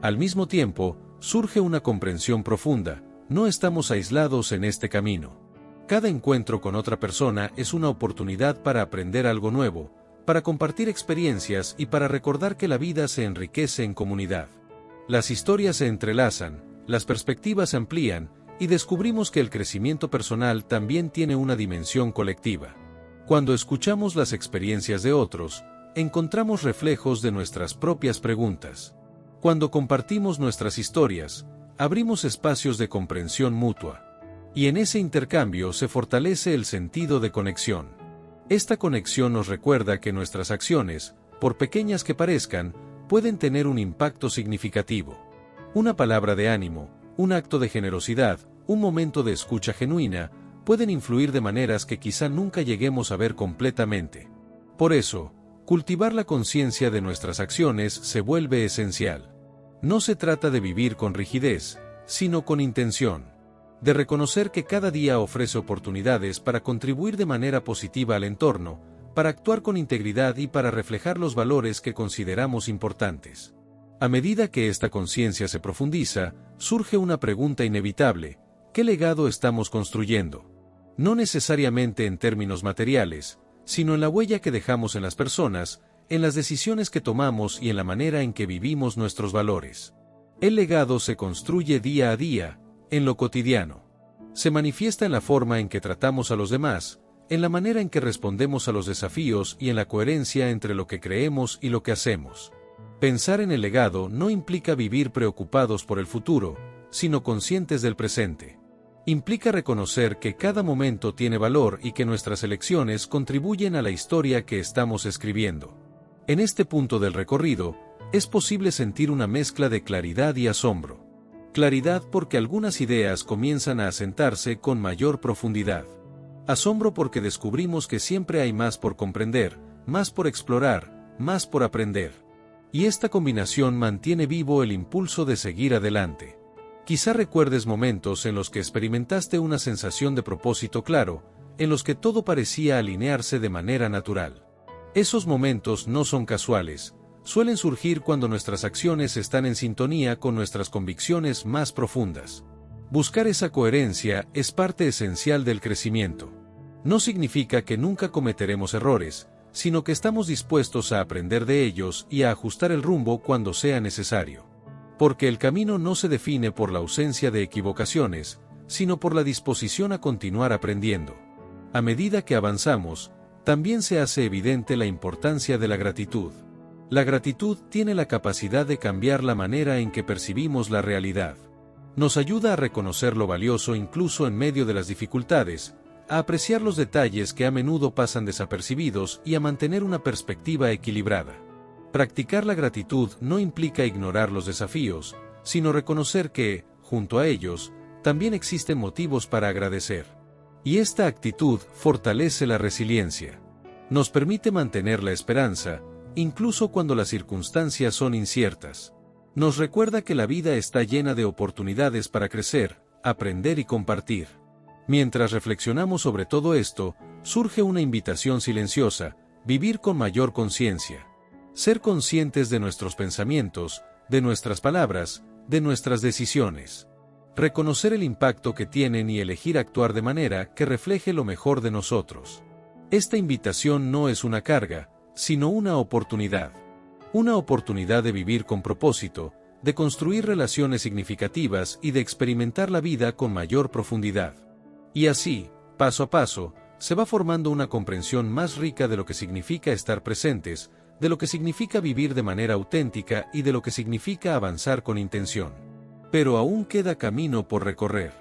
Al mismo tiempo, surge una comprensión profunda: no estamos aislados en este camino. Cada encuentro con otra persona es una oportunidad para aprender algo nuevo, para compartir experiencias y para recordar que la vida se enriquece en comunidad. Las historias se entrelazan, las perspectivas se amplían, y descubrimos que el crecimiento personal también tiene una dimensión colectiva. Cuando escuchamos las experiencias de otros, encontramos reflejos de nuestras propias preguntas. Cuando compartimos nuestras historias, abrimos espacios de comprensión mutua. Y en ese intercambio se fortalece el sentido de conexión. Esta conexión nos recuerda que nuestras acciones, por pequeñas que parezcan, pueden tener un impacto significativo. Una palabra de ánimo, un acto de generosidad, un momento de escucha genuina, pueden influir de maneras que quizá nunca lleguemos a ver completamente. Por eso, cultivar la conciencia de nuestras acciones se vuelve esencial. No se trata de vivir con rigidez, sino con intención. de reconocer que cada día ofrece oportunidades para contribuir de manera positiva al entorno, para actuar con integridad y para reflejar los valores que consideramos importantes. A medida que esta conciencia se profundiza, surge una pregunta inevitable: ¿qué legado estamos construyendo? No necesariamente en términos materiales, sino en la huella que dejamos en las personas, en las decisiones que tomamos y en la manera en que vivimos nuestros valores. El legado se construye día a día, en lo cotidiano. Se manifiesta en la forma en que tratamos a los demás, en la manera en que respondemos a los desafíos y en la coherencia entre lo que creemos y lo que hacemos. Pensar en el legado no implica vivir preocupados por el futuro, sino conscientes del presente. Implica reconocer que cada momento tiene valor y que nuestras elecciones contribuyen a la historia que estamos escribiendo. En este punto del recorrido, es posible sentir una mezcla de claridad y asombro. Claridad porque algunas ideas comienzan a asentarse con mayor profundidad. Asombro porque descubrimos que siempre hay más por comprender, más por explorar, más por aprender. Y esta combinación mantiene vivo el impulso de seguir adelante. Quizá recuerdes momentos en los que experimentaste una sensación de propósito claro, en los que todo parecía alinearse de manera natural. Esos momentos no son casuales, suelen surgir cuando nuestras acciones están en sintonía con nuestras convicciones más profundas. Buscar esa coherencia es parte esencial del crecimiento. No significa que nunca cometeremos errores, sino que estamos dispuestos a aprender de ellos y a ajustar el rumbo cuando sea necesario. Porque el camino no se define por la ausencia de equivocaciones, sino por la disposición a continuar aprendiendo. A medida que avanzamos, también se hace evidente la importancia de la gratitud. La gratitud tiene la capacidad de cambiar la manera en que percibimos la realidad. Nos ayuda a reconocer lo valioso incluso en medio de las dificultades, a apreciar los detalles que a menudo pasan desapercibidos y a mantener una perspectiva equilibrada. Practicar la gratitud no implica ignorar los desafíos, sino reconocer que, junto a ellos, también existen motivos para agradecer. Y esta actitud fortalece la resiliencia. Nos permite mantener la esperanza, incluso cuando las circunstancias son inciertas. Nos recuerda que la vida está llena de oportunidades para crecer, aprender y compartir. Mientras reflexionamos sobre todo esto, surge una invitación silenciosa: vivir con mayor conciencia. Ser conscientes de nuestros pensamientos, de nuestras palabras, de nuestras decisiones. Reconocer el impacto que tienen y elegir actuar de manera que refleje lo mejor de nosotros. Esta invitación no es una carga, sino una oportunidad. Una oportunidad de vivir con propósito, de construir relaciones significativas y de experimentar la vida con mayor profundidad. Y así, paso a paso, se va formando una comprensión más rica de lo que significa estar presentes, de lo que significa vivir de manera auténtica y de lo que significa avanzar con intención. Pero aún queda camino por recorrer.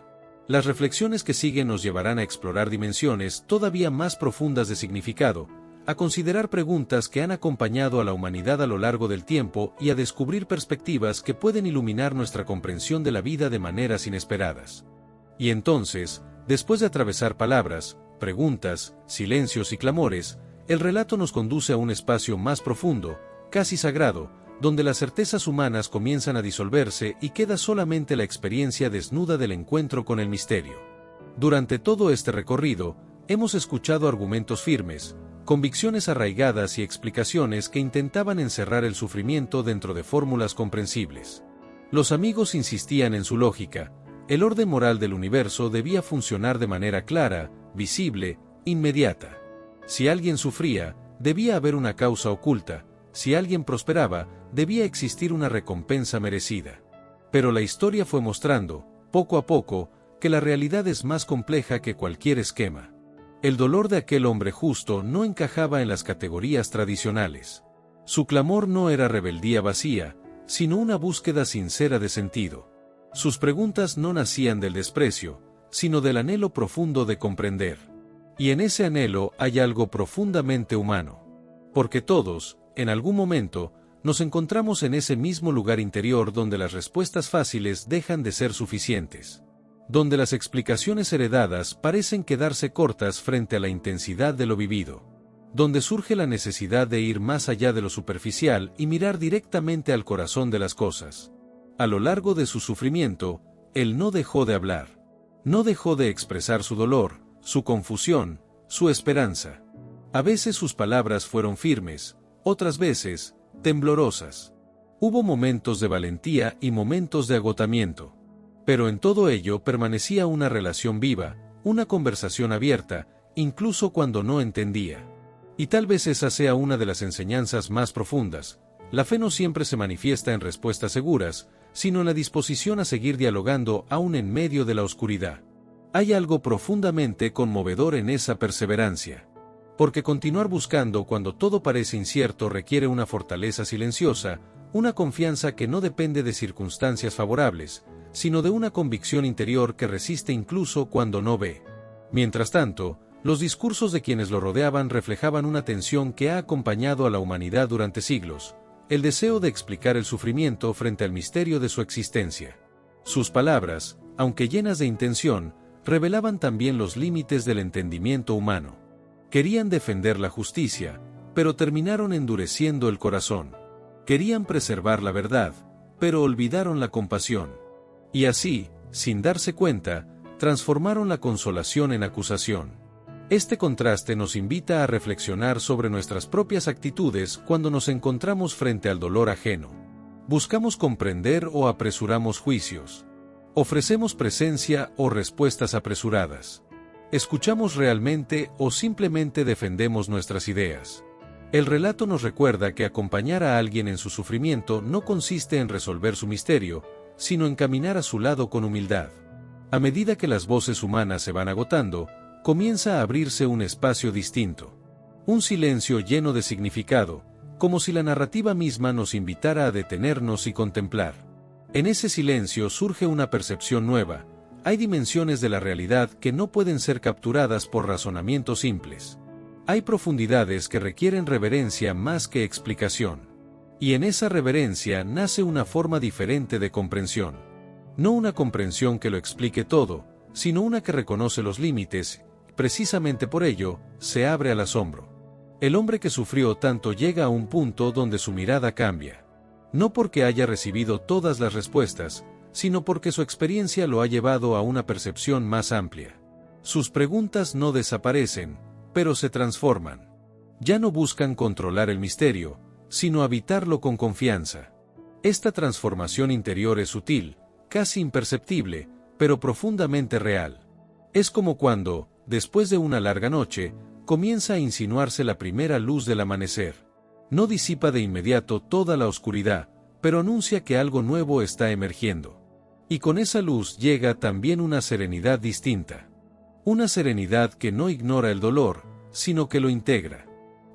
Las reflexiones que siguen nos llevarán a explorar dimensiones todavía más profundas de significado, a considerar preguntas que han acompañado a la humanidad a lo largo del tiempo y a descubrir perspectivas que pueden iluminar nuestra comprensión de la vida de maneras inesperadas. Y entonces, después de atravesar palabras, preguntas, silencios y clamores, el relato nos conduce a un espacio más profundo, casi sagrado, donde las certezas humanas comienzan a disolverse y queda solamente la experiencia desnuda del encuentro con el misterio. Durante todo este recorrido, hemos escuchado argumentos firmes, convicciones arraigadas y explicaciones que intentaban encerrar el sufrimiento dentro de fórmulas comprensibles. Los amigos insistían en su lógica: el orden moral del universo debía funcionar de manera clara, visible, inmediata. Si alguien sufría, debía haber una causa oculta; si alguien prosperaba, debía existir una recompensa merecida. Pero la historia fue mostrando, poco a poco, que la realidad es más compleja que cualquier esquema. El dolor de aquel hombre justo no encajaba en las categorías tradicionales. Su clamor no era rebeldía vacía, sino una búsqueda sincera de sentido. Sus preguntas no nacían del desprecio, sino del anhelo profundo de comprender. Y en ese anhelo hay algo profundamente humano. Porque todos, en algún momento, nos encontramos en ese mismo lugar interior donde las respuestas fáciles dejan de ser suficientes. Donde las explicaciones heredadas parecen quedarse cortas frente a la intensidad de lo vivido. Donde surge la necesidad de ir más allá de lo superficial y mirar directamente al corazón de las cosas. A lo largo de su sufrimiento, él no dejó de hablar. No dejó de expresar su dolor, su confusión, su esperanza. A veces sus palabras fueron firmes, otras veces, temblorosas. Hubo momentos de valentía y momentos de agotamiento. Pero en todo ello permanecía una relación viva, una conversación abierta, incluso cuando no entendía. Y tal vez esa sea una de las enseñanzas más profundas. La fe no siempre se manifiesta en respuestas seguras, sino en la disposición a seguir dialogando aún en medio de la oscuridad. Hay algo profundamente conmovedor en esa perseverancia. Porque continuar buscando cuando todo parece incierto requiere una fortaleza silenciosa, una confianza que no depende de circunstancias favorables, sino de una convicción interior que resiste incluso cuando no ve. Mientras tanto, los discursos de quienes lo rodeaban reflejaban una tensión que ha acompañado a la humanidad durante siglos, el deseo de explicar el sufrimiento frente al misterio de su existencia. Sus palabras, aunque llenas de intención, revelaban también los límites del entendimiento humano. Querían defender la justicia, pero terminaron endureciendo el corazón. Querían preservar la verdad, pero olvidaron la compasión. Y así, sin darse cuenta, transformaron la consolación en acusación. Este contraste nos invita a reflexionar sobre nuestras propias actitudes cuando nos encontramos frente al dolor ajeno. ¿Buscamos comprender o apresuramos juicios? ¿Ofrecemos presencia o respuestas apresuradas? ¿Escuchamos realmente o simplemente defendemos nuestras ideas? El relato nos recuerda que acompañar a alguien en su sufrimiento no consiste en resolver su misterio, sino en caminar a su lado con humildad. A medida que las voces humanas se van agotando, comienza a abrirse un espacio distinto. Un silencio lleno de significado, como si la narrativa misma nos invitara a detenernos y contemplar. En ese silencio surge una percepción nueva. Hay dimensiones de la realidad que no pueden ser capturadas por razonamientos simples. Hay profundidades que requieren reverencia más que explicación. Y en esa reverencia nace una forma diferente de comprensión. No una comprensión que lo explique todo, sino una que reconoce los límites. Precisamente por ello, se abre al asombro. El hombre que sufrió tanto llega a un punto donde su mirada cambia. No porque haya recibido todas las respuestas, sino porque su experiencia lo ha llevado a una percepción más amplia. Sus preguntas no desaparecen, pero se transforman. Ya no buscan controlar el misterio, sino habitarlo con confianza. Esta transformación interior es sutil, casi imperceptible, pero profundamente real. Es como cuando, después de una larga noche, comienza a insinuarse la primera luz del amanecer. No disipa de inmediato toda la oscuridad, pero anuncia que algo nuevo está emergiendo. Y con esa luz llega también una serenidad distinta. Una serenidad que no ignora el dolor, sino que lo integra.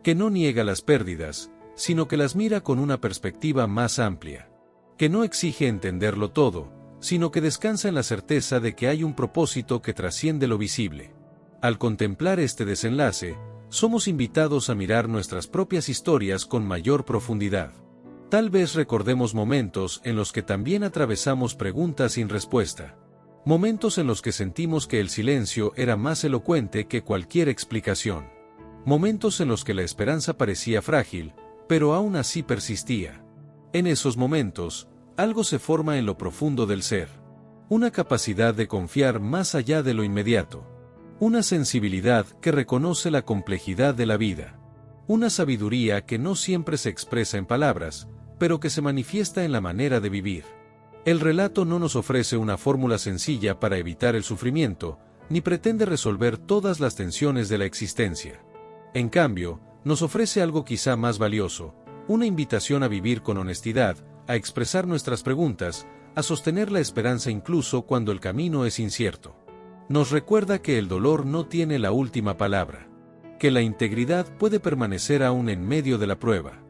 Que no niega las pérdidas, sino que las mira con una perspectiva más amplia. Que no exige entenderlo todo, sino que descansa en la certeza de que hay un propósito que trasciende lo visible. Al contemplar este desenlace, somos invitados a mirar nuestras propias historias con mayor profundidad. Tal vez recordemos momentos en los que también atravesamos preguntas sin respuesta. Momentos en los que sentimos que el silencio era más elocuente que cualquier explicación. Momentos en los que la esperanza parecía frágil, pero aún así persistía. En esos momentos, algo se forma en lo profundo del ser. Una capacidad de confiar más allá de lo inmediato. Una sensibilidad que reconoce la complejidad de la vida. Una sabiduría que no siempre se expresa en palabras, pero que se manifiesta en la manera de vivir. El relato no nos ofrece una fórmula sencilla para evitar el sufrimiento, ni pretende resolver todas las tensiones de la existencia. En cambio, nos ofrece algo quizá más valioso, una invitación a vivir con honestidad, a expresar nuestras preguntas, a sostener la esperanza incluso cuando el camino es incierto. Nos recuerda que el dolor no tiene la última palabra, que la integridad puede permanecer aún en medio de la prueba,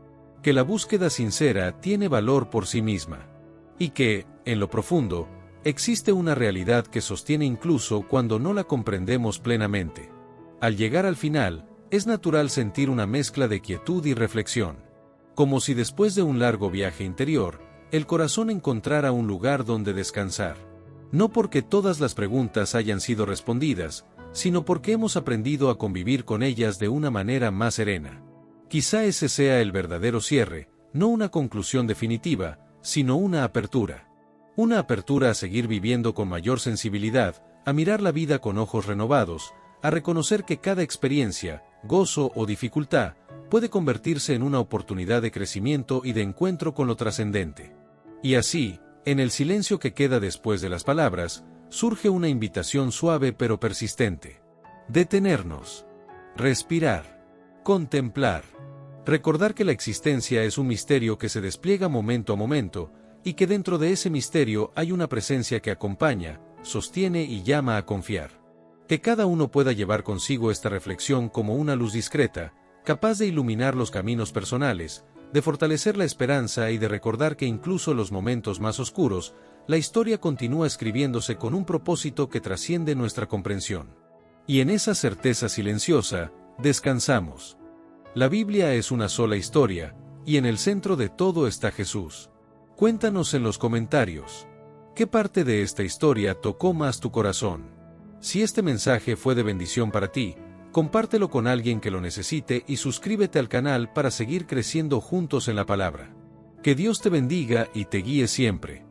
que la búsqueda sincera tiene valor por sí misma, y que, en lo profundo, existe una realidad que sostiene incluso cuando no la comprendemos plenamente. Al llegar al final, es natural sentir una mezcla de quietud y reflexión, como si después de un largo viaje interior, el corazón encontrara un lugar donde descansar. No porque todas las preguntas hayan sido respondidas, sino porque hemos aprendido a convivir con ellas de una manera más serena. Quizá ese sea el verdadero cierre, no una conclusión definitiva, sino una apertura. Una apertura a seguir viviendo con mayor sensibilidad, a mirar la vida con ojos renovados, a reconocer que cada experiencia, gozo o dificultad, puede convertirse en una oportunidad de crecimiento y de encuentro con lo trascendente. Y así, en el silencio que queda después de las palabras, surge una invitación suave pero persistente. Detenernos. Respirar. Contemplar. Recordar que la existencia es un misterio que se despliega momento a momento, y que dentro de ese misterio hay una presencia que acompaña, sostiene y llama a confiar. Que cada uno pueda llevar consigo esta reflexión como una luz discreta, capaz de iluminar los caminos personales, de fortalecer la esperanza y de recordar que incluso en los momentos más oscuros, la historia continúa escribiéndose con un propósito que trasciende nuestra comprensión. Y en esa certeza silenciosa, descansamos. La Biblia es una sola historia, y en el centro de todo está Jesús. Cuéntanos en los comentarios. ¿Qué parte de esta historia tocó más tu corazón? Si este mensaje fue de bendición para ti, compártelo con alguien que lo necesite y suscríbete al canal para seguir creciendo juntos en la palabra. Que Dios te bendiga y te guíe siempre.